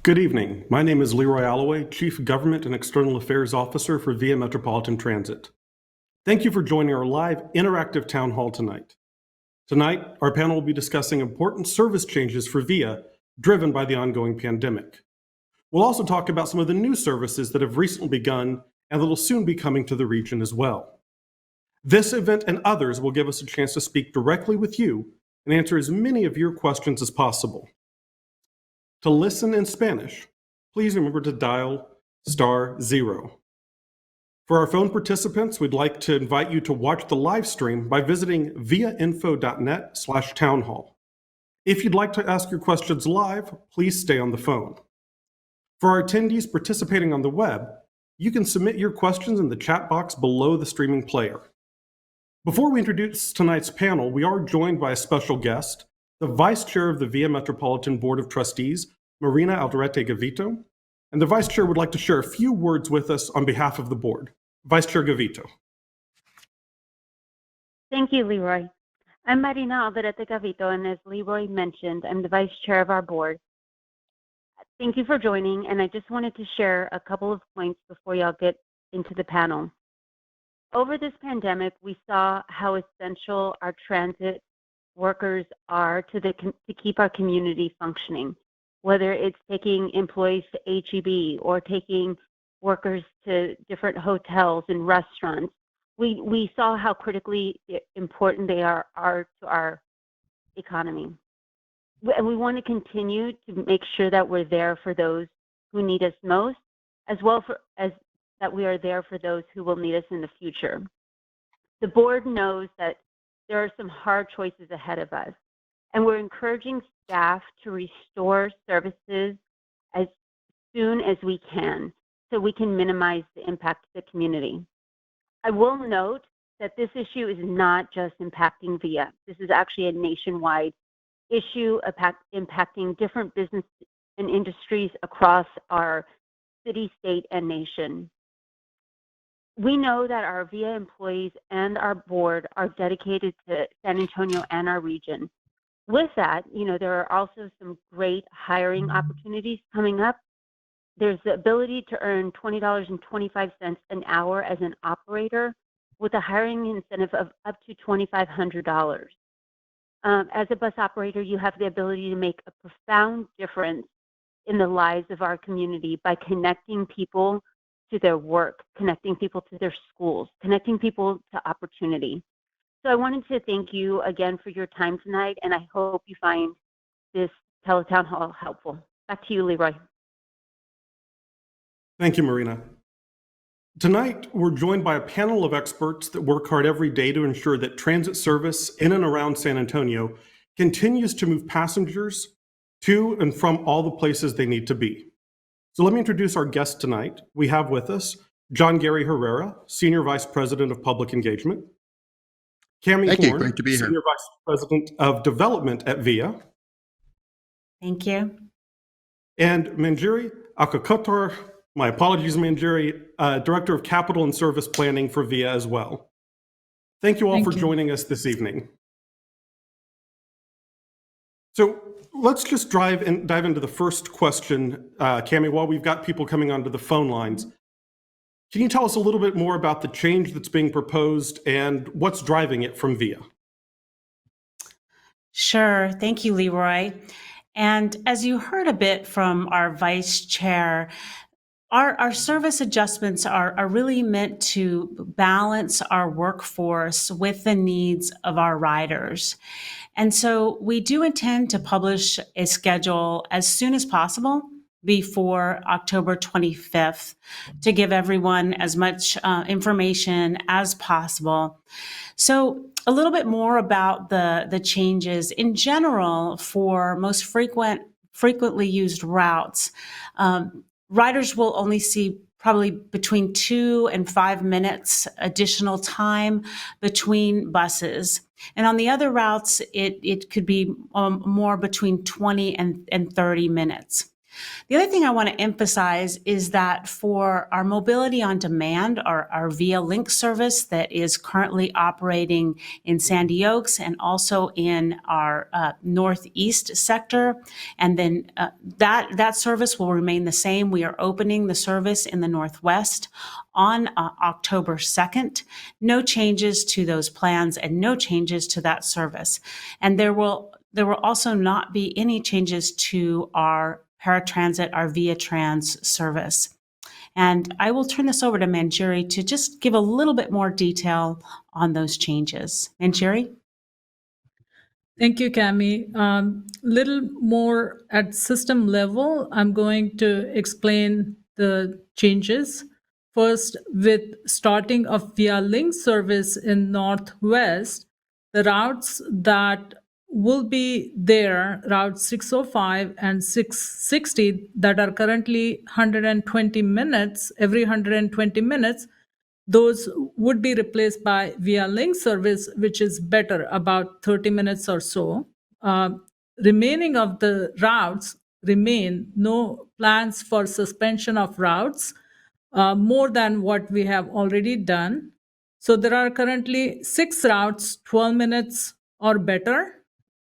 Good evening. My name is Leroy Alloway, Chief Government and External Affairs Officer for VIA Metropolitan Transit. Thank you for joining our live interactive town hall tonight. Tonight, our panel will be discussing important service changes for VIA driven by the ongoing pandemic. We'll also talk about some of the new services that have recently begun and that will soon be coming to the region as well. This event and others will give us a chance to speak directly with you and answer as many of your questions as possible. To listen in Spanish, please remember to dial *0. For our phone participants, we'd like to invite you to watch the live stream by visiting viainfo.net/townhall. If you'd like to ask your questions live, please stay on the phone. For our attendees participating on the web, you can submit your questions in the chat box below the streaming player. Before we introduce tonight's panel, we are joined by a special guest, the Vice Chair of the VIA Metropolitan Board of Trustees, Marina Alderete-Gavito, and the Vice Chair would like to share a few words with us on behalf of the board. Vice Chair Gavito. Thank you, Leroy. I'm Marina Alderete-Gavito, and as Leroy mentioned, I'm the Vice Chair of our board. Thank you for joining, and I just wanted to share a couple of points before y'all get into the panel. Over this pandemic, we saw how essential our transit workers are to keep our community functioning, whether it's taking employees to HEB or taking workers to different hotels and restaurants. We saw how critically important they are to our economy. And we want to continue to make sure that we're there for those who need us most, as well as that we are there for those who will need us in the future. The board knows that there are some hard choices ahead of us, and we're encouraging staff to restore services as soon as we can so we can minimize the impact to the community. I will note that this issue is not just impacting VIA. This is actually a nationwide issue impacting different business and industries across our city, state, and nation. We know that our VIA employees and our board are dedicated to San Antonio and our region. With that, there are also some great hiring opportunities coming up. There's the ability to earn $20.25 an hour as an operator with a hiring incentive of up to $2,500. As a bus operator, you have the ability to make a profound difference in the lives of our community by connecting people to their work, connecting people to their schools, connecting people to opportunity. So I wanted to thank you again for your time tonight, and I hope you find this Tele-Town Hall helpful. Back to you, Leroy. Thank you, Marina. Tonight, we're joined by a panel of experts that work hard every day to ensure that transit service in and around San Antonio continues to move passengers to and from all the places they need to be. So let me introduce our guest tonight. We have with us John Gary Herrera, Senior Vice President of Public Engagement. Kammy Horne, Great to be here. Senior Vice President of Development at VIA. Thank you. And Manjiri Akalkotkar, my apologies, Manjiri, Director of Capital and Service Planning for VIA as well. Thank you all for joining us this evening. So let's just dive into the first question, Kammy, while we've got people coming onto the phone lines. Can you tell us a little bit more about the change that's being proposed and what's driving it from VIA? Sure. Thank you, Leroy. And as you heard a bit from our vice chair, our service adjustments are really meant to balance our workforce with the needs of our riders. And so we do intend to publish a schedule as soon as possible before October 25th to give everyone as much information as possible. So a little bit more about the changes in general for most frequently used routes. Riders will only see probably between 2 and 5 minutes additional time between buses. And on the other routes, it could be more between 20 and 30 minutes. The other thing I want to emphasize is that for our mobility on demand, our Via Link service that is currently operating in Sandy Oaks and also in our northeast sector, and then that service will remain the same. We are opening the service in the northwest on October 2nd. No changes to those plans and no changes to that service. And there will also not be any changes to our paratransit, our Via Trans service. And I will turn this over to Manjiri to just give a little bit more detail on those changes. Manjiri? Thank you, Kammy. Little more at system level, I'm going to explain the changes. First, with starting of Via Link service in Northwest, the routes that will be there, Route 605 and 660, that are currently 120 minutes, every 120 minutes, those would be replaced by Via Link service, which is better, about 30 minutes or so. Remaining of the routes remain, no plans for suspension of routes, more than what we have already done. So there are currently 6 routes, 12 minutes or better.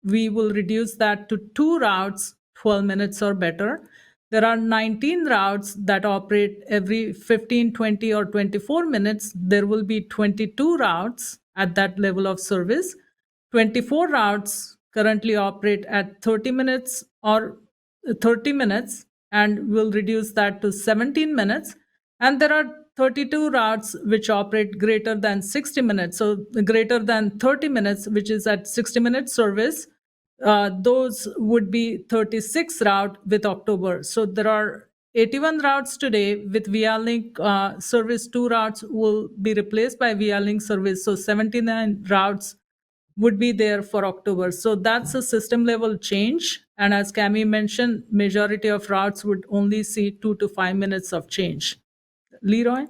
We will reduce that to 2 routes, 12 minutes or better. There are 19 routes that operate every 15, 20, or 24 minutes. There will be 22 routes at that level of service. 24 routes currently operate at 30 minutes or 30 minutes, and we'll reduce that to 17 minutes. And there are 32 routes which operate greater than 60 minutes. So greater than 30 minutes, which is at 60-minute service. Those would be 36 route with October. So there are 81 routes today with Via Link service. 2 routes will be replaced by Via Link service. So 79 routes would be there for October. So that's a system level change. And as Kammy mentioned, majority of routes would only see 2 to 5 minutes of change. Leroy,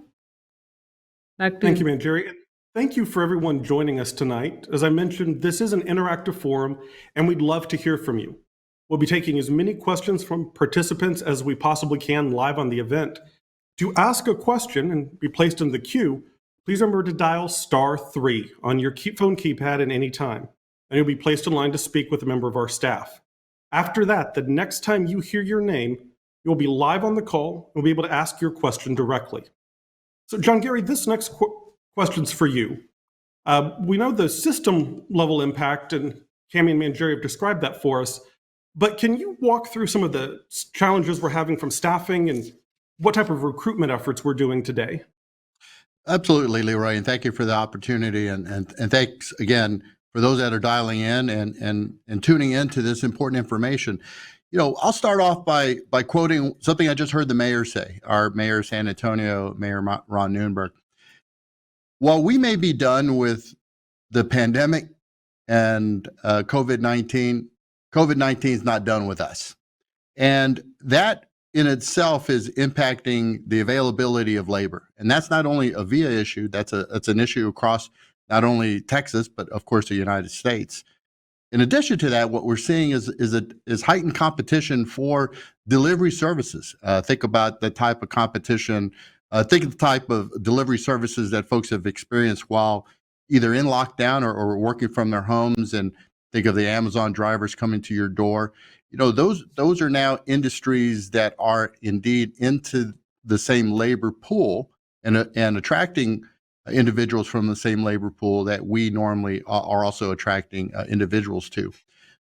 back to you. Thank you, Manjiri. Thank you for everyone joining us tonight. As I mentioned, this is an interactive forum, and we'd love to hear from you. We'll be taking as many questions from participants as we possibly can live on the event. To ask a question and be placed in the queue, please remember to dial *3 on your phone keypad at any time, and you'll be placed in line to speak with a member of our staff. After that, the next time you hear your name, you'll be live on the call and will be able to ask your question directly. So, John Gary, this next question's for you. We know the system level impact, and Kammy and Manjiri have described that for us, but can you walk through some of the challenges we're having from staffing and what type of recruitment efforts we're doing today? Absolutely, Leroy, and thank you for the opportunity, and thanks again for those that are dialing in and tuning into this important information. You know, I'll start off by quoting something I just heard the mayor say, our mayor of San Antonio, Mayor Ron Nunberg. While we may be done with the pandemic and COVID-19, COVID-19 is not done with us. And that in itself is impacting the availability of labor. And that's not only a VIA issue, that's an issue across not only Texas, but of course the United States. In addition to that, what we're seeing is heightened competition for delivery services. Think about the type of competition, think of the type of delivery services that folks have experienced while either in lockdown or working from their homes, and think of the Amazon drivers coming to your door. You know, those are now industries that are indeed into the same labor pool and attracting individuals from the same labor pool that we normally are also attracting individuals to.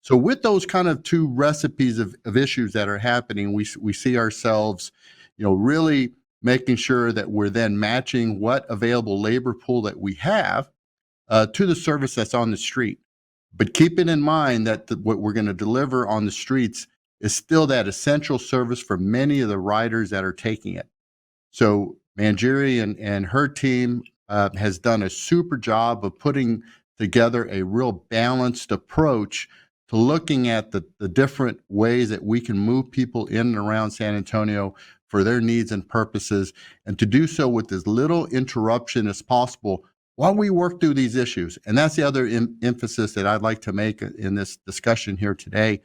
So with those kind of two recipes of issues that are happening, we see ourselves, you know, really making sure that we're then matching what available labor pool that we have to the service that's on the street. But keeping in mind that what we're going to deliver on the streets is still that essential service for many of the riders that are taking it. So Manjiri and her team has done a super job of putting together a real balanced approach to looking at the different ways that we can move people in and around San Antonio for their needs and purposes, and to do so with as little interruption as possible while we work through these issues. And that's the other emphasis that I'd like to make in this discussion here today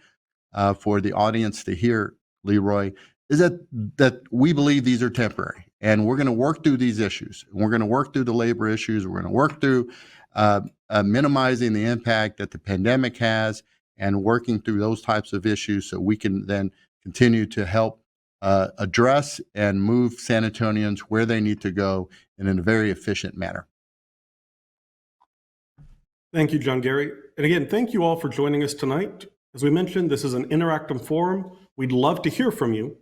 for the audience to hear. Leroy, is that we believe these are temporary, and we're going to work through these issues. We're going to work through the labor issues. We're going to work through minimizing the impact that the pandemic has, and working through those types of issues so we can then continue to help address and move San Antonians where they need to go in a very efficient manner. Thank you, John Gary. And again, thank you all for joining us tonight. As we mentioned, this is an interactive forum. We'd love to hear from you.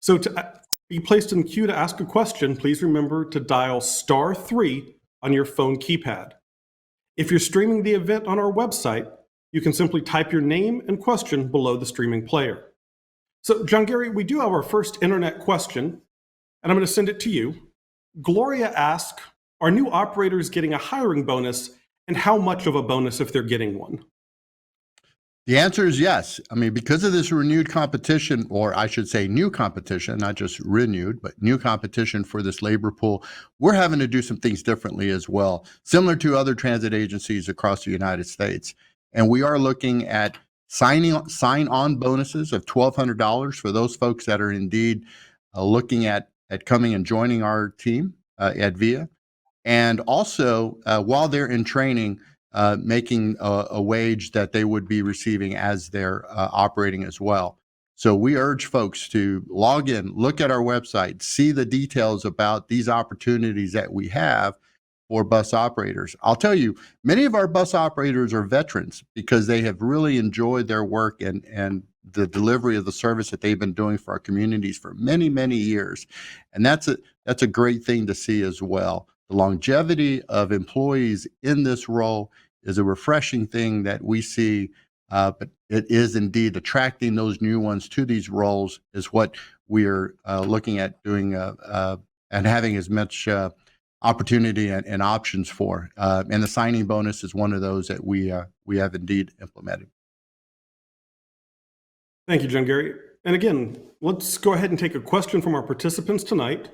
So to be placed in queue to ask a question, please remember to dial *3 on your phone keypad. If you're streaming the event on our website, you can simply type your name and question below the streaming player. So, John Gary, we do have our first internet question, and I'm going to send it to you. Gloria asks, are new operators getting a hiring bonus, and how much of a bonus if they're getting one? The answer is yes. I mean, because of this renewed competition, or I should say new competition, not just renewed, but new competition for this labor pool, we're having to do some things differently as well, similar to other transit agencies across the United States. And we are looking at sign-on bonuses of $1,200 for those folks that are indeed looking at coming and joining our team at VIA. And also, while they're in training, making a wage that they would be receiving as they're operating as well. So we urge folks to log in, look at our website, see the details about these opportunities that we have for bus operators. I'll tell you, many of our bus operators are veterans because they have really enjoyed their work and the delivery of the service that they've been doing for our communities for many, many years. And that's a great thing to see as well. The longevity of employees in this role is a refreshing thing that we see, but it is indeed attracting those new ones to these roles is what we are looking at doing and having as much opportunity and options for. And the signing bonus is one of those that we have indeed implemented. Thank you, John Gary. And again, let's go ahead and take a question from our participants tonight.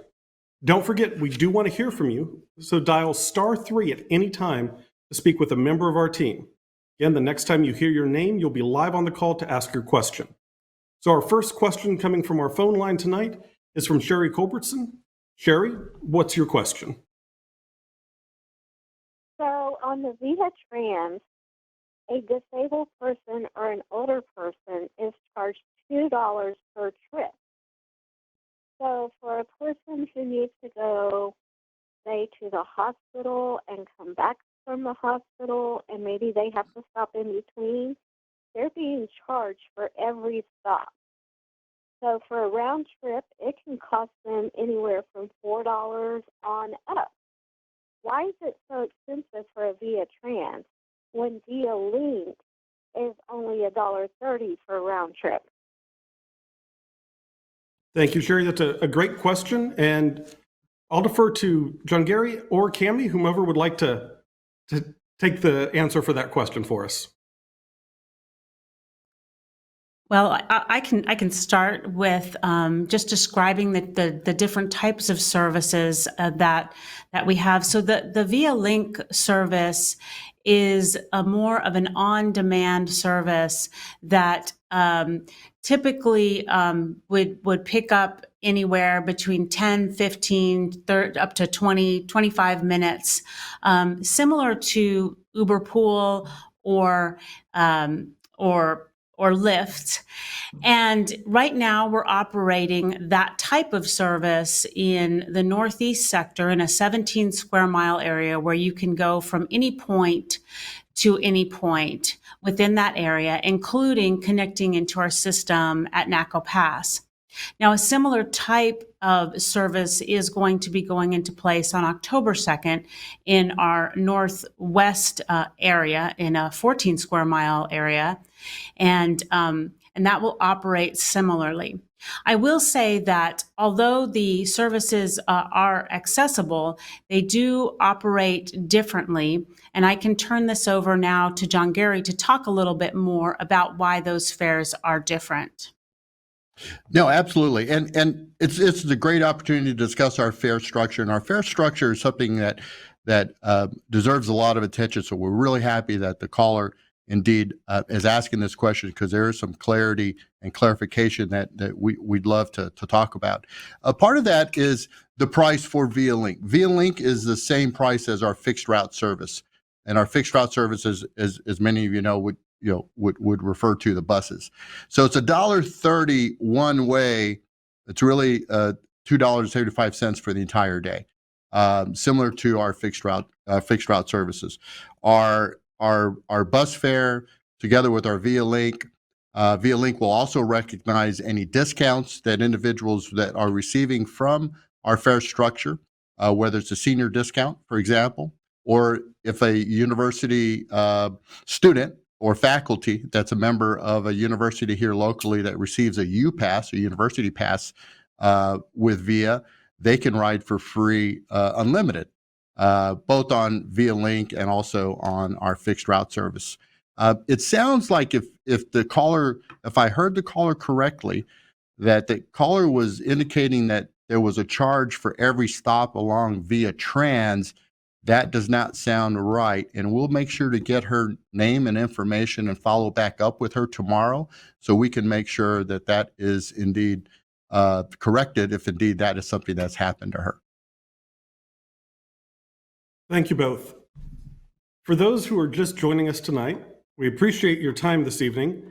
Don't forget, we do want to hear from you, so dial *3 at any time to speak with a member of our team. Again, the next time you hear your name, you'll be live on the call to ask your question. So our first question coming from our phone line tonight is from Sherry Culbertson. Sherry, what's your question? So on the VIA Trans, a disabled person or an older person is charged $2 per trip. So for a person who needs to go, say, to the hospital and come back from the hospital, and maybe they have to stop in between, they're being charged for every stop. So for a round trip, it can cost them anywhere from $4 on up. Why is it so expensive for a VIA Trans when VIA Link is only $1.30 for a round trip? Thank you, Sherry. That's a great question. And I'll defer to John Gary or Kammy, whomever would like to take the answer for that question for us. Well, I can start with just describing the different types of services that we have. So the VIA Link service is more of an on-demand service that typically would pick up anywhere between 10, 15, 30, up to 20, 25 minutes, similar to Uber Pool or Lyft. And right now we're operating that type of service in the Northeast sector in a 17 square mile area where you can go from any point to any point within that area, including connecting into our system at Naco Pass. Now, a similar type of service is going to be going into place on October 2nd in our Northwest area in a 14 square mile area. And that will operate similarly. I will say that although the services are accessible, they do operate differently. And I can turn this over now to John Gary to talk a little bit more about why those fares are different. No, absolutely. And it's a great opportunity to discuss our fare structure. And our fare structure is something that deserves a lot of attention. So we're really happy that the caller indeed is asking this question, because there is some clarity and clarification that we'd love to talk about. A part of that is the price for Via Link. Via Link is the same price as our fixed route service, and our fixed route service, as many of you know, would refer to the buses. So it's $1.30 one way. It's really $2.75 for the entire day, similar to our fixed route services. Our bus fare, together with our Via Link will also recognize any discounts that individuals that are receiving from our fare structure, whether it's a senior discount, for example, or if a university student or faculty that's a member of a university here locally that receives a UPass, a university pass with Via, they can ride for free, unlimited, both on Via Link and also on our fixed route service. It sounds like if I heard the caller correctly, that the caller was indicating that there was a charge for every stop along Via Trans. That does not sound right, and we'll make sure to get her name and information and follow back up with her tomorrow, so we can make sure that that is indeed corrected, if indeed that is something that's happened to her. Thank you both. For those who are just joining us tonight, we appreciate your time this evening,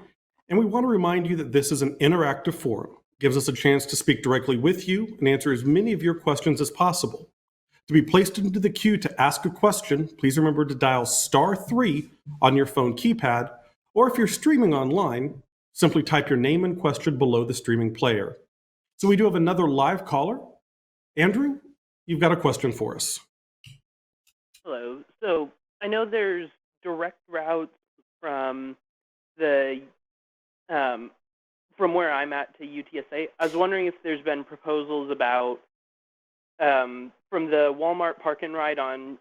and we want to remind you that this is an interactive forum. It gives us a chance to speak directly with you and answer as many of your questions as possible. To be placed into the queue to ask a question, please remember to dial *3 on your phone keypad, or if you're streaming online, simply type your name and question below the streaming player. So we do have another live caller. Andrew, you've got a question for us. Hello. So I know there's direct routes from the from where I'm at to UTSA. I was wondering if there's been proposals about from the Walmart park and ride on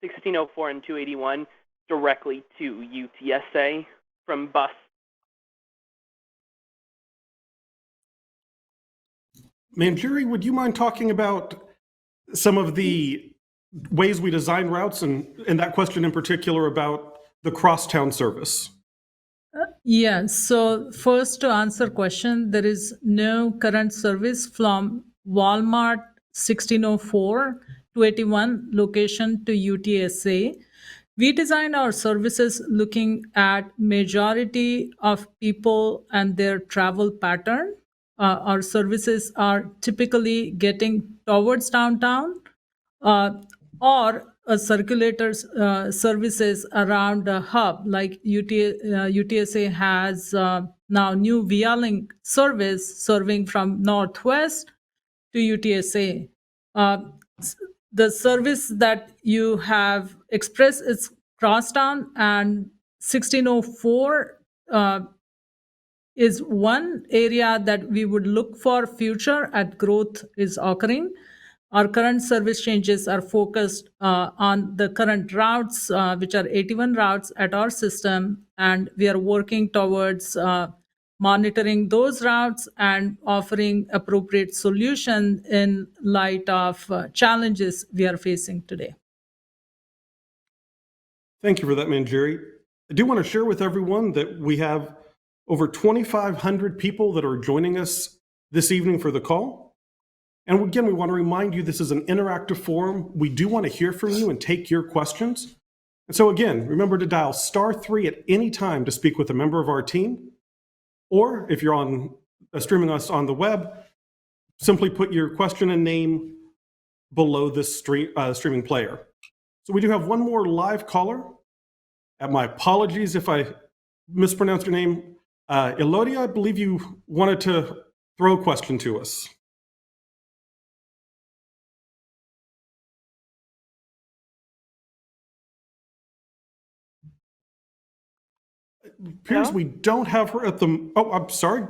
1604 and 281 directly to UTSA from bus. Manjiri, would you mind talking about some of the ways we design routes, and that question in particular about the crosstown service? Yeah, so first to answer question, there is no current service from Walmart 1604 281 location to UTSA. We design our services looking at majority of people and their travel pattern. Our services are typically getting towards downtown, or a circulator's services around a hub, like UTSA has now new Via Link service serving from northwest to UTSA. The service that you have expressed is crosstown, and 1604 is one area that we would look for future at growth is occurring. Our current service changes are focused on the current routes, which are 81 routes at our system, and we are working towards monitoring those routes and offering appropriate solution in light of challenges we are facing today. Thank you for that, Manjiri. I do want to share with everyone that we have over 2,500 people that are joining us this evening for the call. And again, we want to remind you this is an interactive forum. We do want to hear from you and take your questions. And so again, remember to dial *3 at any time to speak with a member of our team. Or if you're on streaming us on the web, simply put your question and name below this streaming player. So we do have one more live caller. My apologies if I mispronounced your name. Elodia, I believe you wanted to throw a question to us. It appears we don't have her at the... Oh, I'm sorry.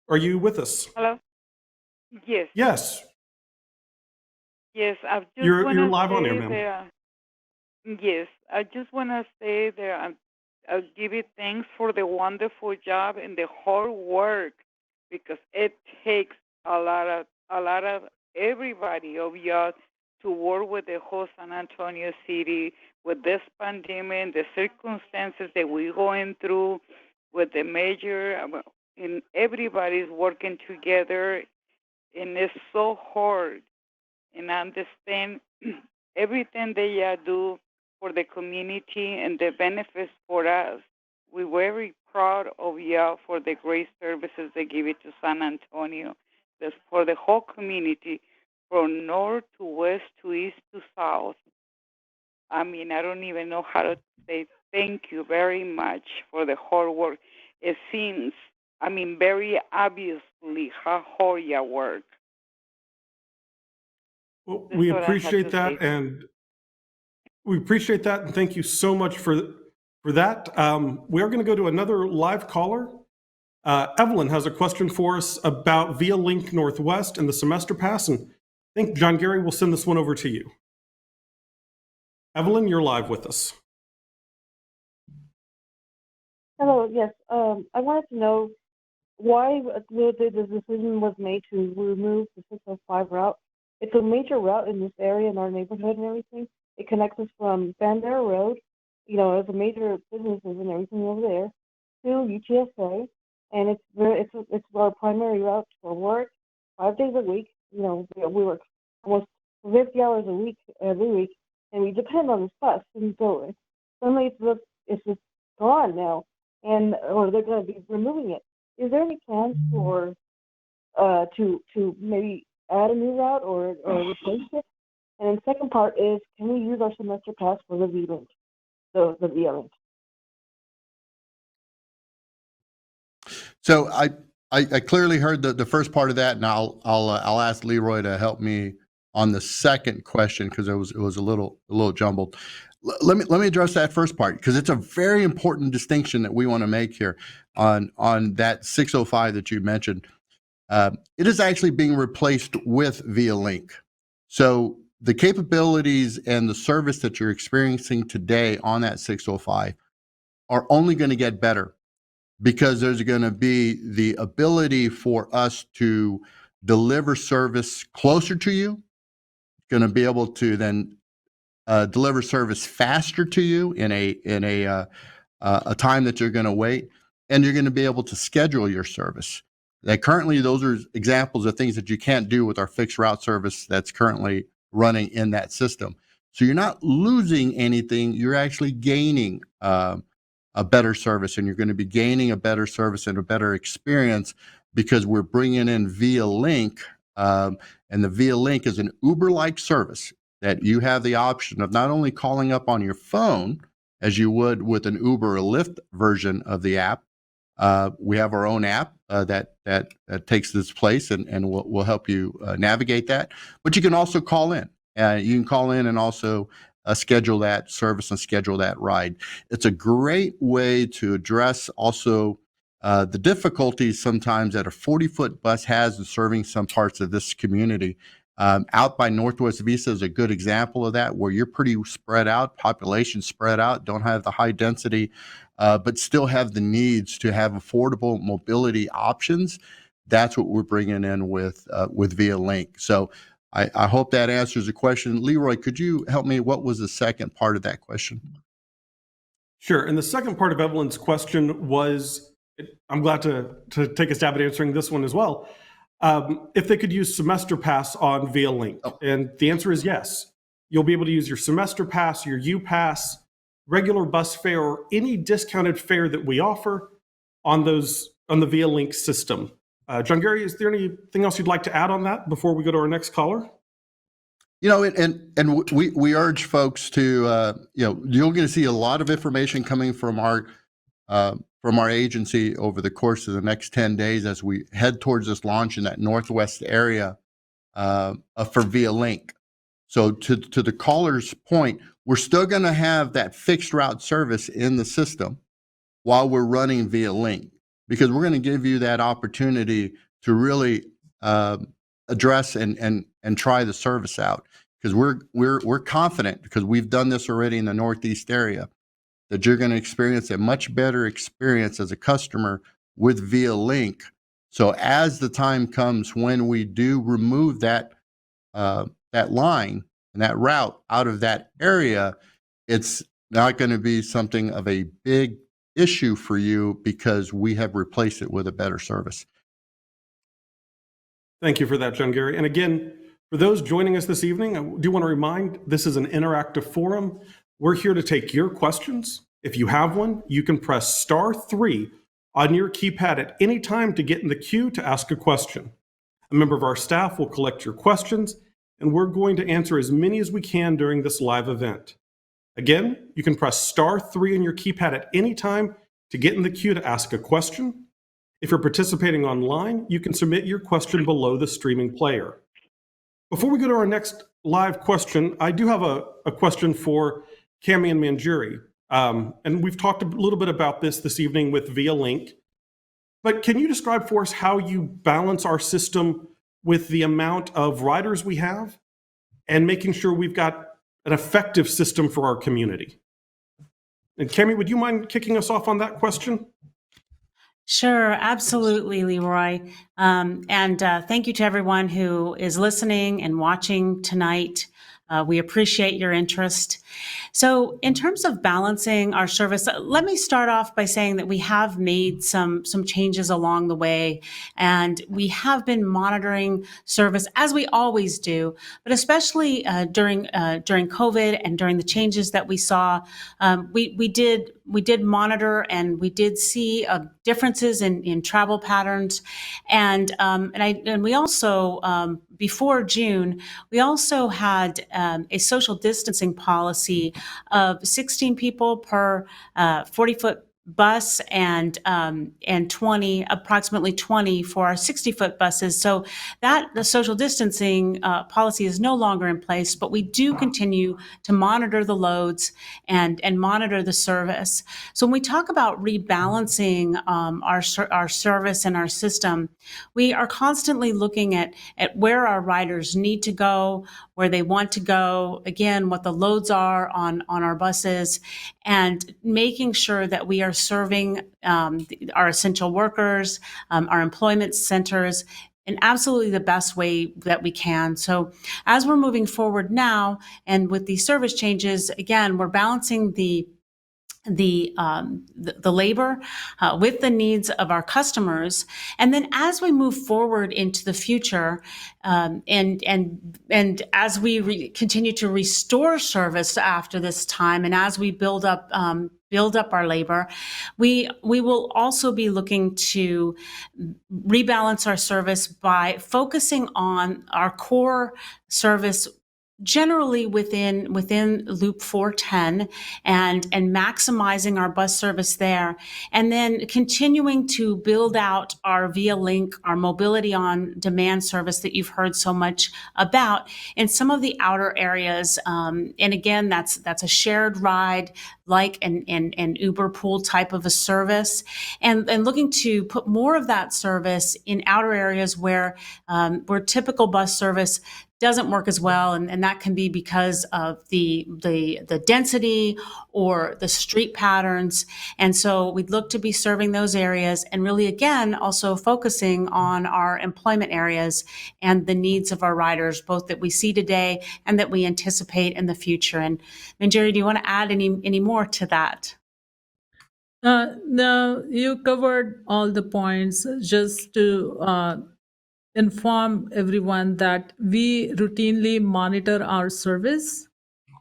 Are you with us? Hello? Yes. Yes. Yes, I just You're want to live on air, say ma'am. yes, I just want to say that I'll give you thanks for the wonderful job and the hard work, because it takes a lot of everybody of y'all to work with the whole San Antonio city with this pandemic, the circumstances that we're going through with the mayor, and everybody's working together, and it's so hard. And I understand everything they do for the community and the benefits for us. We're very proud of y'all for the great services they give it to San Antonio. That's for the whole community, from north to west to east to south. I mean, I don't even know how to say thank you very much for the hard work. It seems, I mean, very obviously how hard you work. Well, That's we what I have appreciate to that, say. and thank you so much for that. We are going to go to another live caller. Evelyn has a question for us about Via Link Northwest and the semester pass, and I think John Gary will send this one over to you. Evelyn, you're live with us. Hello, yes. I wanted to know why the decision was made to remove the 605 route. It's a major route in this area, in our neighborhood and everything. It connects us from Bandera Road, there's a major businesses and everything over there, to UTSA, and it's our primary route for work, 5 days a week. We work almost 50 hours a week every week, and we depend on this bus. And so suddenly it's just gone now, or they're going to be removing it. Is there any plans for to maybe add a new route or replace it? And then the second part is, can we use our semester pass for the V-Link, the VIA Link? So I clearly heard the first part of that, and I'll ask Leroy to help me on the second question because it was a little jumbled. Let me address that first part because it's a very important distinction that we want to make here on that 605 that you mentioned. It is actually being replaced with Via Link. So the capabilities and the service that you're experiencing today on that 605 are only going to get better because there's going to be the ability for us to deliver service closer to you, going to be able to then deliver service faster to you in a time that you're going to wait, and you're going to be able to schedule your service. That currently, those are examples of things that you can't do with our fixed route service that's currently running in that system. So you're not losing anything; you're actually gaining a better service, and you're going to be gaining a better service and a better experience because we're bringing in Via Link, and the Via Link is an Uber-like service that you have the option of not only calling up on your phone as you would with an Uber or Lyft version of the app. We have our own app that takes this place and will help you navigate that. But you can also call in. You can call in and also schedule that service and schedule that ride. It's a great way to address also the difficulties sometimes that a 40-foot bus has in serving some parts of this community. Out by Northwest Vista is a good example of that, where you're pretty spread out, population spread out, don't have the high density, but still have the needs to have affordable mobility options. That's what we're bringing in with Via Link. So I hope that answers the question. Leroy, could you help me? What was the second part of that question? Sure. And the second part of Evelyn's question was, I'm glad to take a stab at answering this one as well. If they could use semester pass on Via Link. And the answer is yes. You'll be able to use your semester pass, your U-Pass, regular bus fare, or any discounted fare that we offer on the Via Link system. John Gary, is there anything else you'd like to add on that before we go to our next caller? And we urge folks to, you're going to see a lot of information coming from our agency over the course of the next 10 days as we head towards this launch in that Northwest area for Via Link. So to the caller's point, we're still going to have that fixed route service in the system while we're running Via Link, because we're going to give you that opportunity to really address and try the service out, because we're confident, because we've done this already in the Northeast area, that you're going to experience a much better experience as a customer with Via Link. So as the time comes when we do remove that line, and that route out of that area, it's not going to be something of a big issue for you because we have replaced it with a better service. Thank you for that, John Gary. And again, for those joining us this evening, I do want to remind this is an interactive forum. We're here to take your questions. If you have one, you can press *3 on your keypad at any time to get in the queue to ask a question. A member of our staff will collect your questions, and we're going to answer as many as we can during this live event. Again, you can press *3 on your keypad at any time to get in the queue to ask a question. If you're participating online, you can submit your question below the streaming player. Before we go to our next live question, I do have a question for Kammy and Manjiri. And we've talked a little bit about this evening with Via Link. But can you describe for us how you balance our system with the amount of riders we have and making sure we've got an effective system for our community? And Kammy, would you mind kicking us off on that question? Sure, absolutely, Leroy. And thank you to everyone who is listening and watching tonight. We appreciate your interest. So in terms of balancing our service, let me start off by saying that we have made some changes along the way, and we have been monitoring service as we always do, but especially during COVID and during the changes that we saw, we did monitor, and we did see differences in travel patterns, and we also before June, we also had a social distancing policy of 16 people per 40-foot bus and approximately 20 for our 60-foot buses. So the social distancing policy is no longer in place, but we do continue to monitor the loads and monitor the service. So when we talk about rebalancing our service and our system, we are constantly looking at where our riders need to go, where they want to go, again, what the loads are on our buses, and making sure that we are serving our essential workers, our employment centers, in absolutely the best way that we can. So as we're moving forward now, and with these service changes, again, we're balancing the labor with the needs of our customers, and then as we move forward into the future, and as we continue to restore service after this time, and as we build up our labor, we will also be looking to rebalance our service by focusing on our core service, generally within Loop 410, and maximizing our bus service there, and then continuing to build out our Via Link, our mobility on demand service that you've heard so much about in some of the outer areas. And again, that's a shared ride, like an Uber pool type of a service, and looking to put more of that service in outer areas where typical bus service doesn't work as well, and that can be because of the density or the street patterns. And so we'd look to be serving those areas, and really, again, also focusing on our employment areas and the needs of our riders, both that we see today and that we anticipate in the future. And Manjiri, do you want to add any more to that? No, you covered all the points. Just to inform everyone that we routinely monitor our service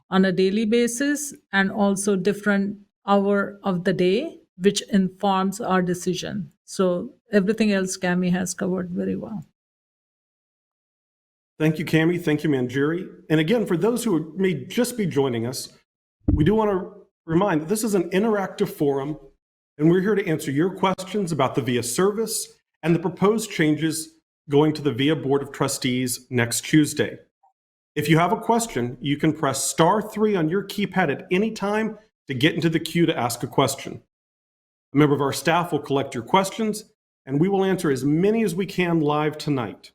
on a daily basis, and also different hour of the day, which informs our decision. So everything else Kammy has covered very well. Thank you, Kammy. Thank you, Manjiri. And again, for those who may just be joining us, we do want to remind that this is an interactive forum, and we're here to answer your questions about the VIA service and the proposed changes going to the VIA Board of Trustees next Tuesday. If you have a question, you can press *3 on your keypad at any time to get into the queue to ask a question. A member of our staff will collect your questions, and we will answer as many as we can live tonight.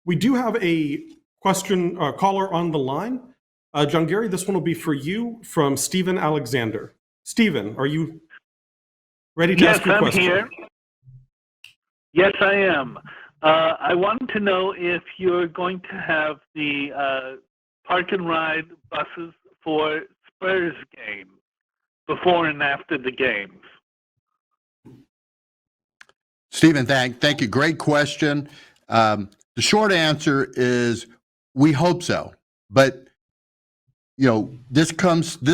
We do have a caller on the line. John Gary, this one will be for you, from Stephen Alexander. Stephen, are you ready to ask your question? Yes, I'm here. Yes, I am. I wanted to know if you're going to have the park and ride buses for Spurs games before and after the games? Stephen, thank you. Great question. The short answer is we hope so, but this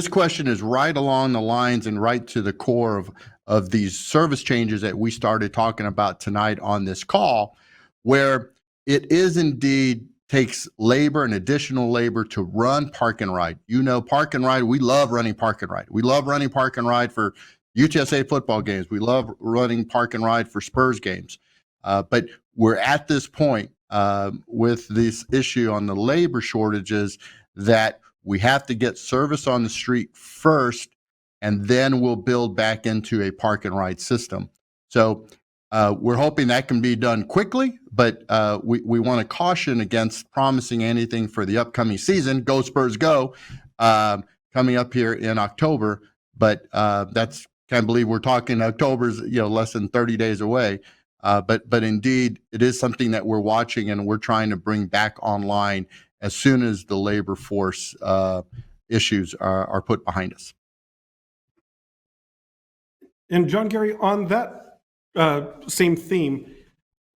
question is right along the lines and right to the core of these service changes that we started talking about tonight on this call, where it is indeed takes labor and additional labor to run park and ride. Park and ride, we love running park and ride. We love running park and ride for UTSA football games. We love running park and ride for Spurs games. But we're at this point with this issue on the labor shortages that we have to get service on the street first, and then we'll build back into a park and ride system. So we're hoping that can be done quickly, but we want to caution against promising anything for the upcoming season. Go Spurs go, coming up here in October. But can't believe we're talking October's less than 30 days away. But indeed, it is something that we're watching and we're trying to bring back online as soon as the labor force issues are put behind us. And John Gary, on that same theme,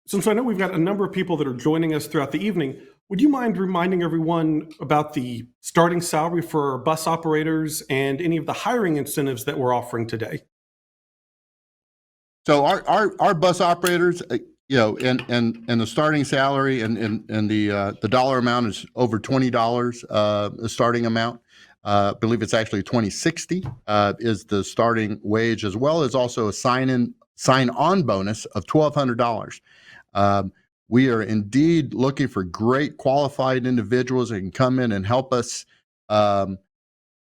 since I know we've got a number of people that are joining us throughout the evening, would you mind reminding everyone about the starting salary for our bus operators and any of the hiring incentives that we're offering today? So our bus operators, and the starting salary and the dollar amount is over $20, the starting amount. I believe it's actually $20.60 is the starting wage, as well as also a sign-on bonus of $1,200. We are indeed looking for great qualified individuals that can come in and help us,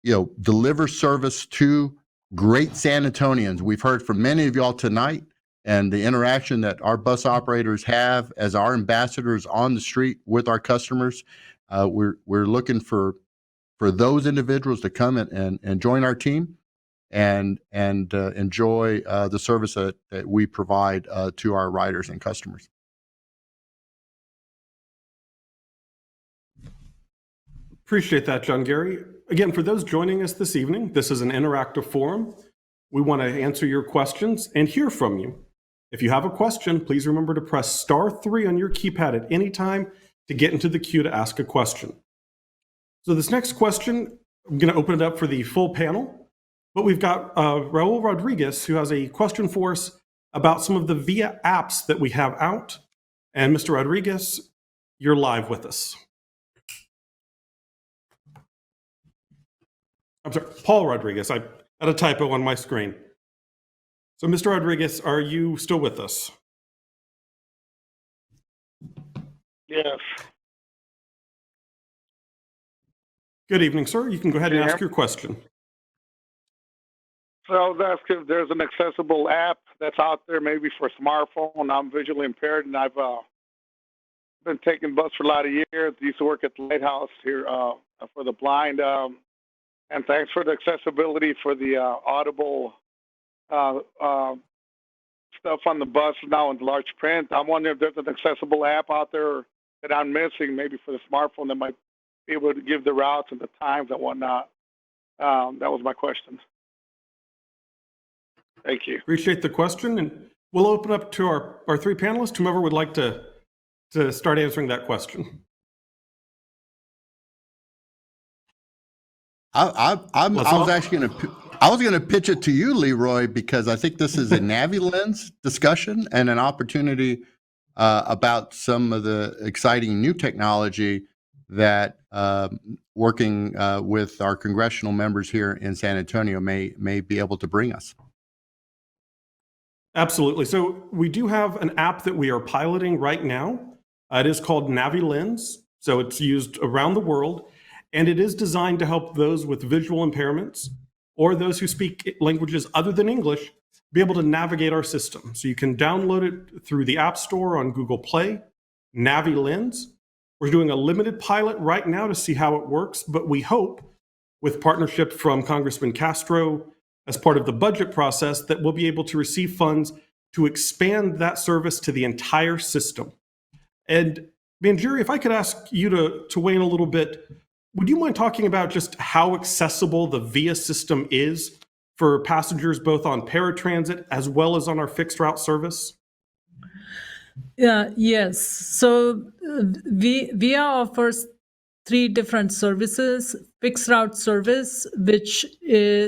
deliver service to great San Antonians. We've heard from many of y'all tonight, and the interaction that our bus operators have as our ambassadors on the street with our customers. We're looking for those individuals to come and join our team and enjoy the service that we provide to our riders and customers. Appreciate that, John Gary. Again, for those joining us this evening, this is an interactive forum. We want to answer your questions and hear from you. If you have a question, please remember to press *3 on your keypad at any time to get into the queue to ask a question. So this next question, I'm going to open it up for the full panel, but we've got Raul Rodriguez, who has a question for us about some of the VIA apps that we have out. And Mr. Rodriguez, you're live with us. I'm sorry, Paul Rodriguez. I had a typo on my screen. So, Mr. Rodriguez, are you still with us? Yes. Good evening, sir. You can go ahead and ask your question. So I was asking if there's an accessible app that's out there, maybe for smartphone. I'm visually impaired, and I've been taking bus for a lot of years. Used to work at the Lighthouse here for the blind. And thanks for the accessibility for the audible stuff on the bus now in large print. I'm wondering if there's an accessible app out there that I'm missing, maybe for the smartphone, that might be able to give the routes and the times and whatnot. That was my question. Thank you. Appreciate the question, and we'll open up to our three panelists, whomever would like to start answering that question. I was going to pitch it to you, Leroy, because I think this is a NaviLens discussion and an opportunity about some of the exciting new technology that working with our congressional members here in San Antonio may be able to bring us. Absolutely. So we do have an app that we are piloting right now. It is called NaviLens. So it's used around the world, and it is designed to help those with visual impairments or those who speak languages other than English be able to navigate our system. So you can download it through the App Store on Google Play, NaviLens. We're doing a limited pilot right now to see how it works, but we hope, with partnership from Congressman Castro as part of the budget process, that we'll be able to receive funds to expand that service to the entire system. And Manjiri, if I could ask you to weigh in a little bit, would you mind talking about just how accessible the VIA system is for passengers both on paratransit as well as on our fixed route service? Yes. So VIA offers three different services. Fixed route service, which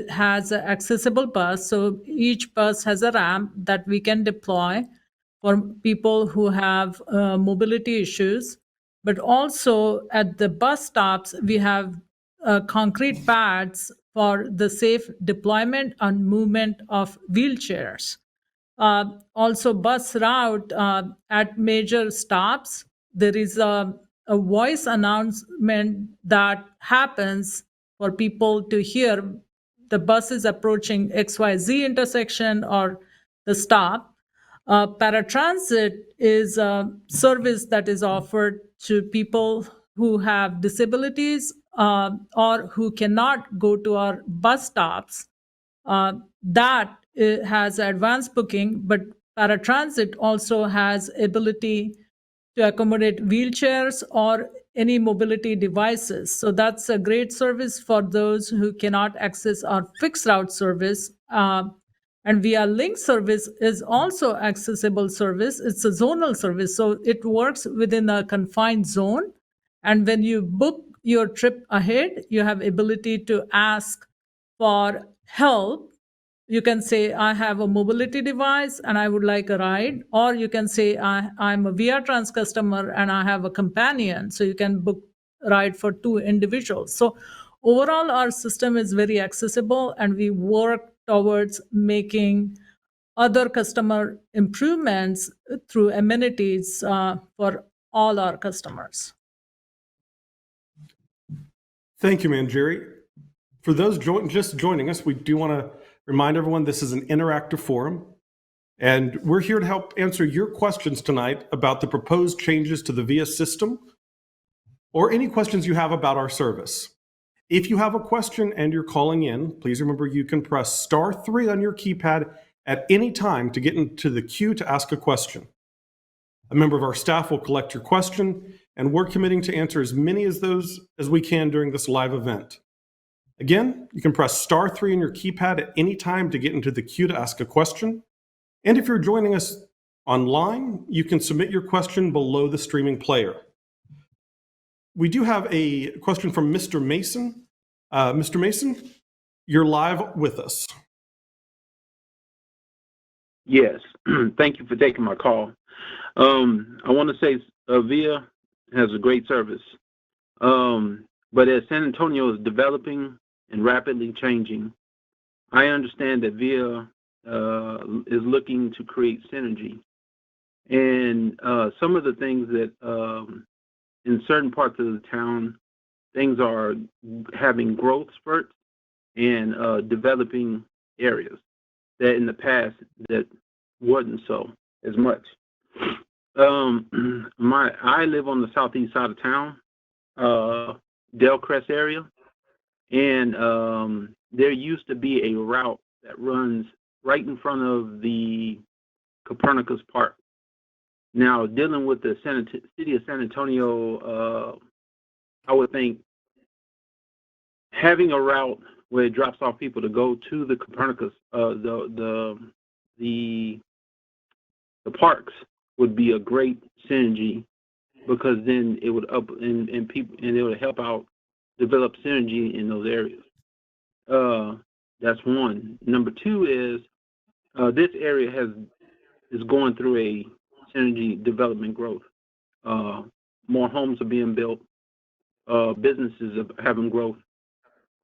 has an accessible bus. So each bus has a ramp that we can deploy for people who have mobility issues. But also at the bus stops, we have concrete pads for the safe deployment and movement of wheelchairs. Also, bus route at major stops, there is a voice announcement that happens for people to hear the bus is approaching XYZ intersection or the stop. Paratransit is a service that is offered to people who have disabilities or who cannot go to our bus stops. That has advanced booking, but paratransit also has ability to accommodate wheelchairs or any mobility devices. So that's a great service for those who cannot access our fixed route service. And Via Link service is also accessible service. It's a zonal service, so it works within a confined zone. And when you book your trip ahead, you have ability to ask for help. You can say, I have a mobility device and I would like a ride. Or you can say, I'm a VR Trans customer and I have a companion. So you can book a ride for two individuals. So overall, our system is very accessible and we work towards making other customer improvements through amenities for all our customers. Thank you, Manjiri. For those just joining us, we do want to remind everyone this is an interactive forum, and we're here to help answer your questions tonight about the proposed changes to the VIA system or any questions you have about our service. If you have a question and you're calling in, please remember you can press *3 on your keypad at any time to get into the queue to ask a question. A member of our staff will collect your question, and we're committing to answer as many of those as we can during this live event. Again, you can press *3 on your keypad at any time to get into the queue to ask a question. And if you're joining us online, you can submit your question below the streaming player. We do have a question from Mr. Mason. Mr. Mason, you're live with us. Yes, thank you for taking my call. I want to say VIA has a great service, but as San Antonio is developing and rapidly changing, I understand that VIA is looking to create synergy. And some of the things that in certain parts of the town, things are having growth spurts and developing areas that in the past that wasn't so as much. I live on the southeast side of town, Delcrest area, and there used to be a route that runs right in front of the Copernicus Park. Now, dealing with the city of San Antonio, I would think having a route where it drops off people to go to the Copernicus, the parks would be a great synergy, because then it would it would help out develop synergy in those areas. That's one. Number two is this area is going through a synergy development growth. More homes are being built. Businesses are having growth.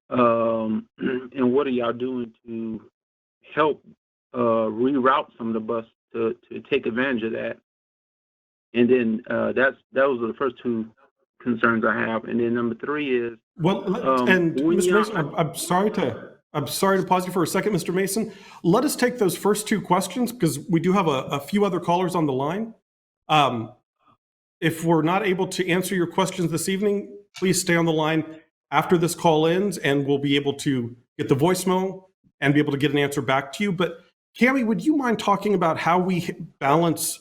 And what are y'all doing to help reroute some of the bus to take advantage of that? And then those are the first two concerns I have. And then number three is and Mr. Mason, I'm sorry to pause you for a second, Mr. Mason. Let us take those first two questions because we do have a few other callers on the line. If we're not able to answer your questions this evening, please stay on the line after this call ends, and we'll be able to get the voicemail and be able to get an answer back to you. But Kammy, would you mind talking about how we balance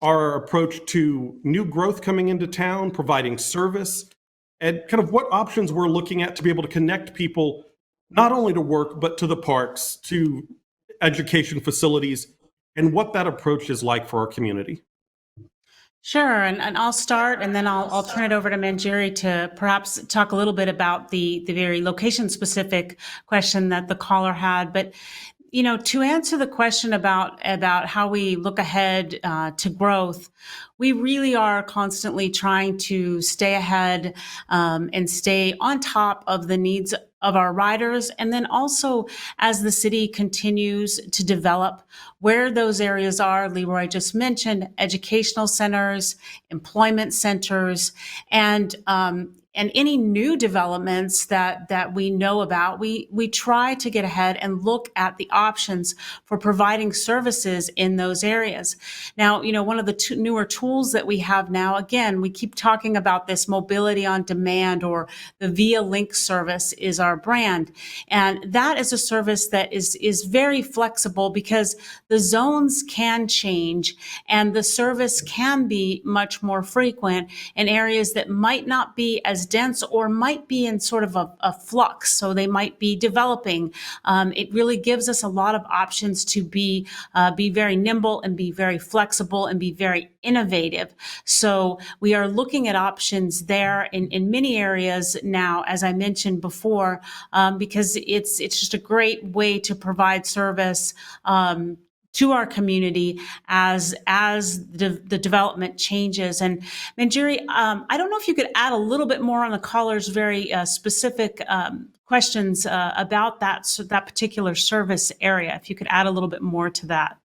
our approach to new growth coming into town, providing service, and kind of what options we're looking at to be able to connect people not only to work, but to the parks, to education facilities, and what that approach is like for our community. Sure, and I'll start, and then I'll turn it over to Manjiri to perhaps talk a little bit about the very location-specific question that the caller had. But to answer the question about how we look ahead to growth, we really are constantly trying to stay ahead and stay on top of the needs of our riders. And then also, as the city continues to develop, where those areas are, Leroy just mentioned, educational centers, employment centers, and any new developments that we know about, we try to get ahead and look at the options for providing services in those areas. Now, one of the newer tools that we have now, again, we keep talking about this mobility on demand, or the Via Link service is our brand. And that is a service that is very flexible, because the zones can change and the service can be much more frequent in areas that might not be as dense or might be in sort of a flux. So they might be developing. It really gives us a lot of options to be very nimble and be very flexible and be very innovative. So we are looking at options there in many areas now, as I mentioned before, because it's just a great way to provide service to our community as the development changes. And Manjiri, I don't know if you could add a little bit more on the caller's very specific questions about that particular service area. If you could add a little bit more to that.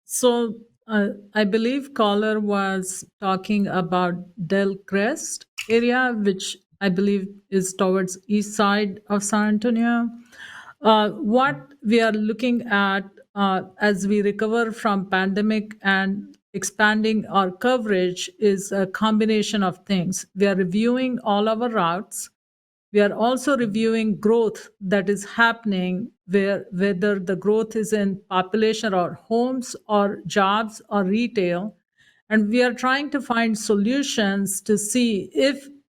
So I believe caller was talking about Del Crest area, which I believe is towards east side of San Antonio. What we are looking at as we recover from pandemic and expanding our coverage is a combination of things. We are reviewing all our routes. We are also reviewing growth that is happening, whether the growth is in population or homes or jobs or retail. And we are trying to find solutions to see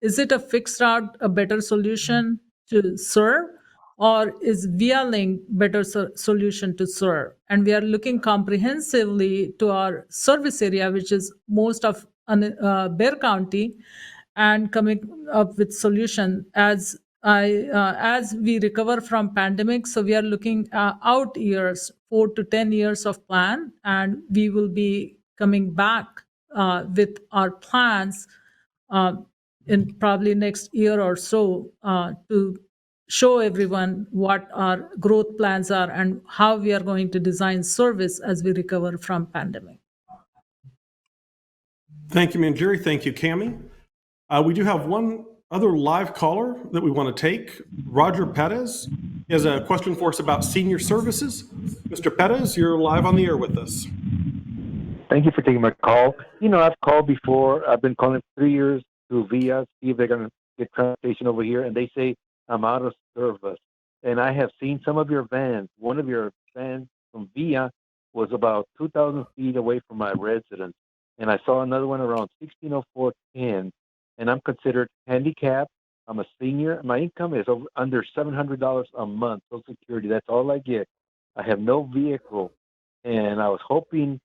is it a fixed route a better solution to serve, or is Via Link better solution to serve? And we are looking comprehensively to our service area, which is most of Bexar County, and coming up with solution as we recover from pandemic. So we are looking out years, 4 to 10 years of plan, and we will be coming back with our plans in probably next year or so to show everyone what our growth plans are and how we are going to design service as we recover from pandemic. Thank you, Manjiri. Thank you, Kammy. We do have one other live caller that we want to take. Roger Perez has a question for us about senior services. Mr. Perez, you're live on the air with us. Thank you for taking my call. I've called before. I've been calling 3 years to Via, see if they're going to get transportation over here, and they say I'm out of service. And I have seen some of your vans. One of your vans from Via was about 2,000 feet away from my residence. And I saw another one around 160410. And I'm considered handicapped. I'm a senior. My income is under $700 a month, Social Security. That's all I get. I have no vehicle. And I was hoping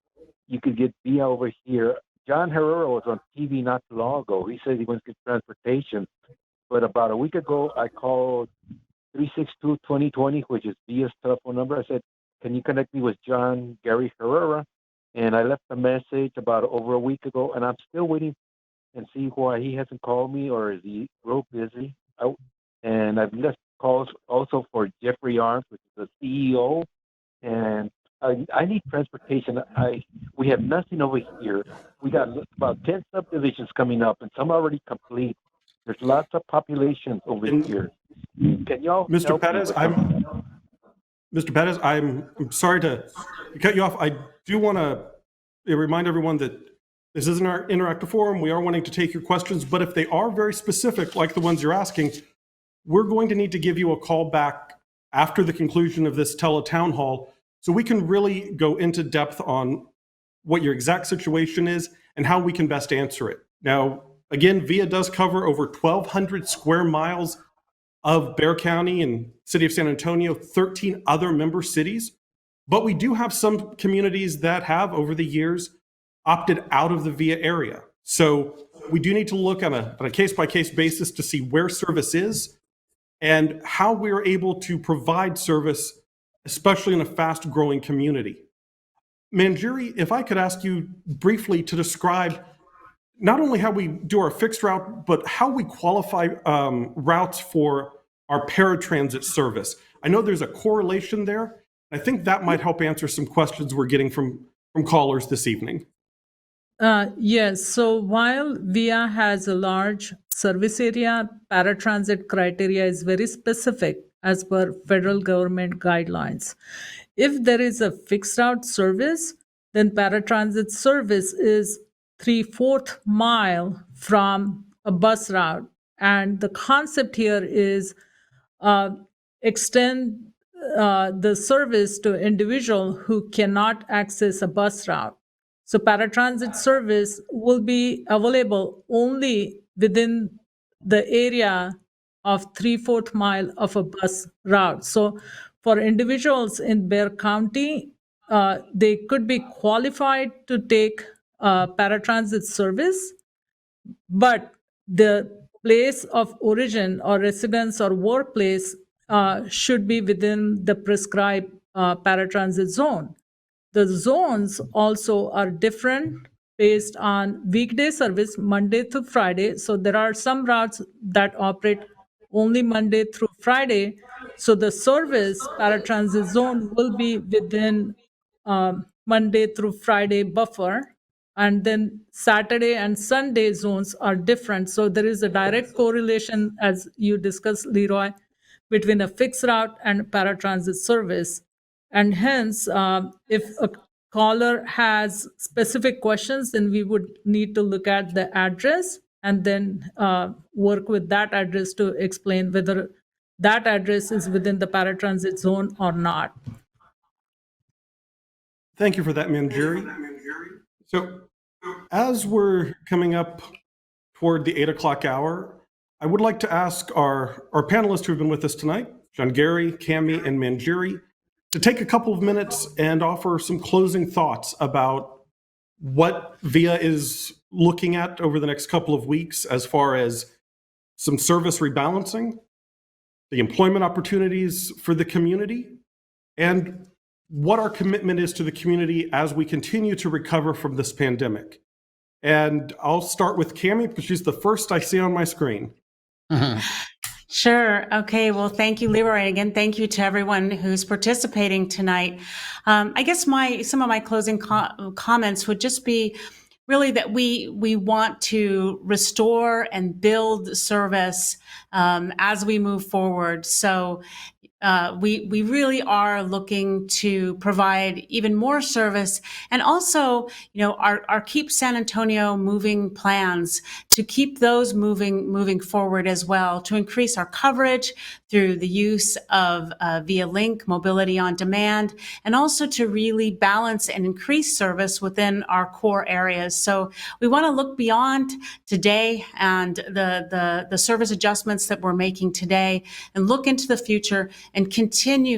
you could get Via over here. John Herrera was on TV not too long ago. He said he wants to get transportation. But about a week ago, I called 362-2020, which is Via's telephone number. I said, can you connect me with John Gary Herrera? And I left a message about over a week ago, and I'm still waiting and see why he hasn't called me, or is he real busy? And I've left calls also for Jeffrey Arms, which is the CEO, and I need transportation. We have nothing over here. We got about 10 subdivisions coming up, and some already complete. There's lots of population over here. Can y'all Mr. Perez, I'm sorry to cut you off. I do want to remind everyone that this isn't our interactive forum. We are wanting to take your questions, but if they are very specific, like the ones you're asking, we're going to need to give you a call back after the conclusion of this Tele-Town Hall so we can really go into depth on what your exact situation is and how we can best answer it. Now, Again, VIA does cover over 1,200 square miles of Bexar County and City of San Antonio, 13 other member cities. But we do have some communities that have, over the years, opted out of the VIA area. So we do need to look on a case-by-case basis to see where service is and how we're able to provide service, especially in a fast-growing community. Manjiri, if I could ask you briefly to describe not only how we do our fixed route, but how we qualify routes for our paratransit service. I know there's a correlation there. I think that might help answer some questions we're getting from callers this evening. Yes, so while VIA has a large service area, paratransit criteria is very specific as per federal government guidelines. If there is a fixed route service, then paratransit service is 3/4 mile from a bus route. And the concept here is extend the service to individual who cannot access a bus route. So paratransit service will be available only within the area of 3/4 mile of a bus route. So for individuals in Bexar County, they could be qualified to take paratransit service, but the place of origin or residence or workplace should be within the prescribed paratransit zone. The zones also are different based on weekday service, Monday through Friday. So there are some routes that operate only Monday through Friday. So the service paratransit zone will be within Monday through Friday buffer. And then Saturday and Sunday zones are different. So there is a direct correlation, as you discussed, Leroy, between a fixed route and paratransit service. And hence, if a caller has specific questions, then we would need to look at the address and then work with that address to explain whether that address is within the paratransit zone or not. Thank you for that, Manjiri. So as we're coming up toward the 8 o'clock hour, I would like to ask our panelists who have been with us tonight, John Gary, Kammy, and Manjiri, to take a couple of minutes and offer some closing thoughts about what VIA is looking at over the next couple of weeks as far as some service rebalancing, the employment opportunities for the community, and what our commitment is to the community as we continue to recover from this pandemic. And I'll start with Kammy because she's the first I see on my screen. Sure. Okay. Well, thank you, Leroy. And again, thank you to everyone who's participating tonight. I guess some of my closing comments would just be really that we want to restore and build service as we move forward. So we really are looking to provide even more service, and also, our Keep San Antonio Moving plans to keep those moving forward as well, to increase our coverage through the use of VIA Link, mobility on demand, and also to really balance and increase service within our core areas. So we want to look beyond today and the service adjustments that we're making today, and look into the future and continue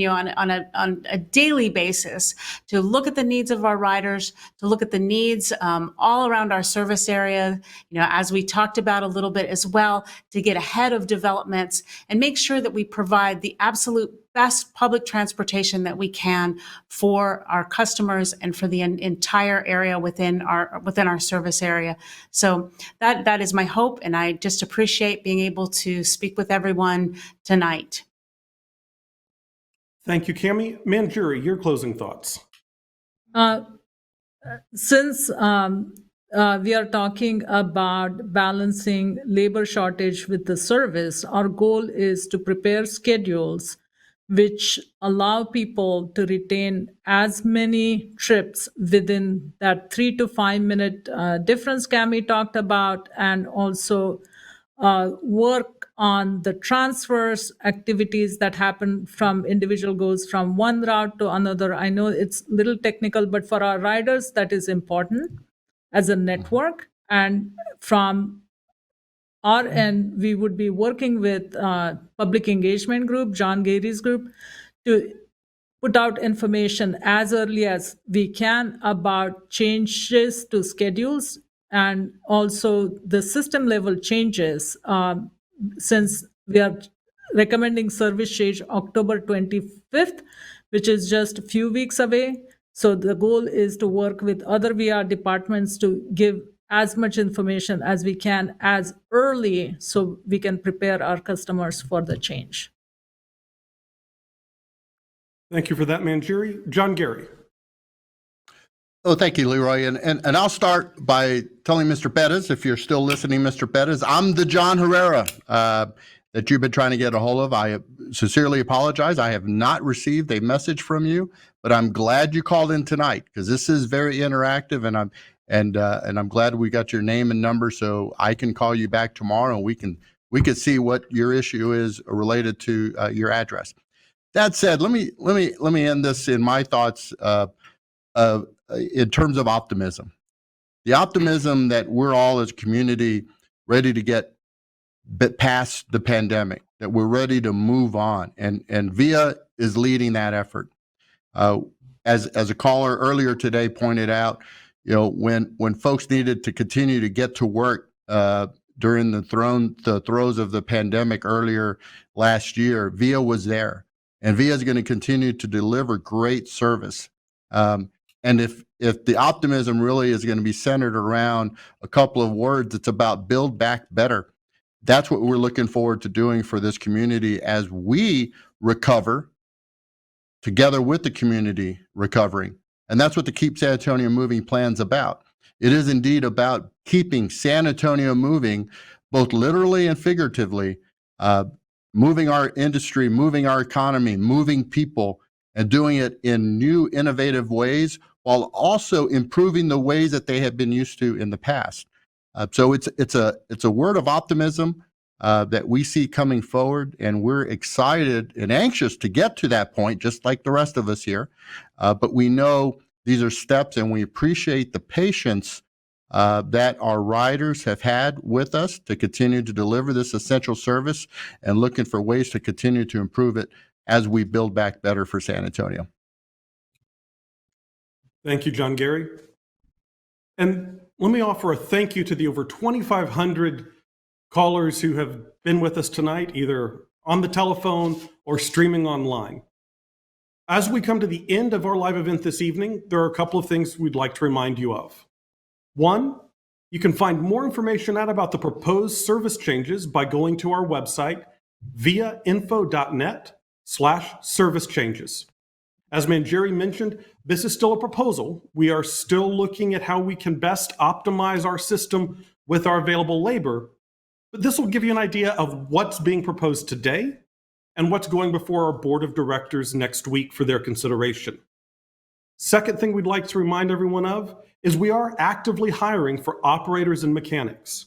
on a daily basis to look at the needs of our riders, to look at the needs all around our service area, as we talked about a little bit as well, to get ahead of developments and make sure that we provide the absolute best public transportation that we can for our customers and for the entire area within our service area. So that is my hope, and I just appreciate being able to speak with everyone tonight. Thank you, Kammy. Manjiri, your closing thoughts. Since we are talking about balancing labor shortage with the service, our goal is to prepare schedules which allow people to retain as many trips within that 3 to 5 minute difference Kammy talked about, and also work on the transfers activities that happen from individual goes from one route to another. I know it's a little technical, but for our riders, that is important as a network. And from our end, we would be working with public engagement group, John Gary's group, to put out information as early as we can about changes to schedules and also the system level changes, since we are recommending service change October 25th, which is just a few weeks away. So the goal is to work with other VR departments to give as much information as we can as early so we can prepare our customers for the change. Thank you for that, Manjiri. John Gary. Oh, thank you, Leroy. And I'll start by telling Mr. Pettis, if you're still listening, Mr. Pettis, I'm the John Herrera that you've been trying to get a hold of. I sincerely apologize. I have not received a message from you, but I'm glad you called in tonight because this is very interactive, and I'm glad we got your name and number so I can call you back tomorrow and we can see what your issue is related to your address. That said, let me end this in my thoughts in terms of optimism. The optimism that we're all as a community ready to get past the pandemic, that we're ready to move on, and VIA is leading that effort. As a caller earlier today pointed out, when folks needed to continue to get to work during the throes of the pandemic earlier last year, VIA was there. And VIA is going to continue to deliver great service. And if the optimism really is going to be centered around a couple of words, it's about build back better. That's what we're looking forward to doing for this community as we recover together with the community recovering. And that's what the Keep San Antonio Moving plan's about. It is indeed about keeping San Antonio moving, both literally and figuratively, moving our industry, moving our economy, moving people, and doing it in new, innovative ways, while also improving the ways that they have been used to in the past. So it's a word of optimism that we see coming forward, and we're excited and anxious to get to that point, just like the rest of us here. But we know these are steps, and we appreciate the patience that our riders have had with us to continue to deliver this essential service and looking for ways to continue to improve it as we build back better for San Antonio. Thank you, John Gary. And let me offer a thank you to the over 2,500 callers who have been with us tonight, either on the telephone or streaming online. As we come to the end of our live event this evening, there are a couple of things we'd like to remind you of. One, you can find more information out about the proposed service changes by going to our website, viainfo.net/service changes. As Manjiri mentioned, this is still a proposal. We are still looking at how we can best optimize our system with our available labor, but this will give you an idea of what's being proposed today and what's going before our board of directors next week for their consideration. Second thing we'd like to remind everyone of is we are actively hiring for operators and mechanics.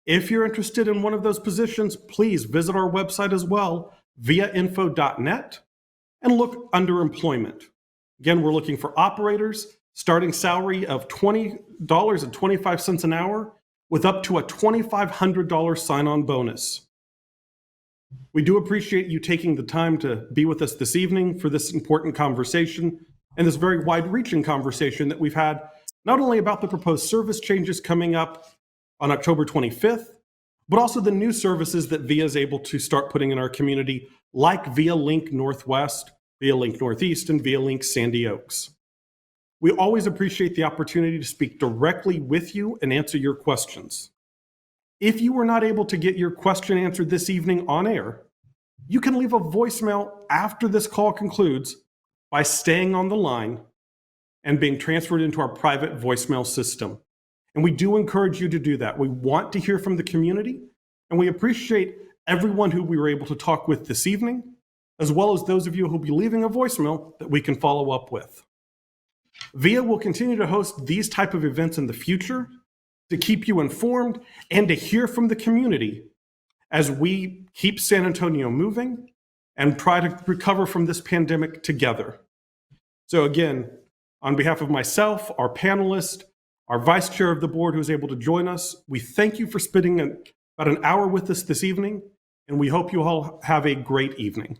If you're interested in one of those positions, please visit our website as well, viainfo.net, and look under employment. Again, we're looking for operators, starting salary of $20.25 an hour with up to a $2,500 sign-on bonus. We do appreciate you taking the time to be with us this evening for this important conversation and this very wide-reaching conversation that we've had, not only about the proposed service changes coming up on October 25th, but also the new services that VIA is able to start putting in our community, like VIA Link Northwest, VIA Link Northeast, and VIA Link Sandy Oaks. We always appreciate the opportunity to speak directly with you and answer your questions. If you were not able to get your question answered this evening on air, you can leave a voicemail after this call concludes by staying on the line and being transferred into our private voicemail system. And we do encourage you to do that. We want to hear from the community, and we appreciate everyone who we were able to talk with this evening, as well as those of you who will be leaving a voicemail that we can follow up with. VIA will continue to host these type of events in the future to keep you informed and to hear from the community as we keep San Antonio moving and try to recover from this pandemic together. So again, on behalf of myself, our panelists, our vice chair of the board who is able to join us. We thank you for spending about an hour with us this evening, and we hope you all have a great evening.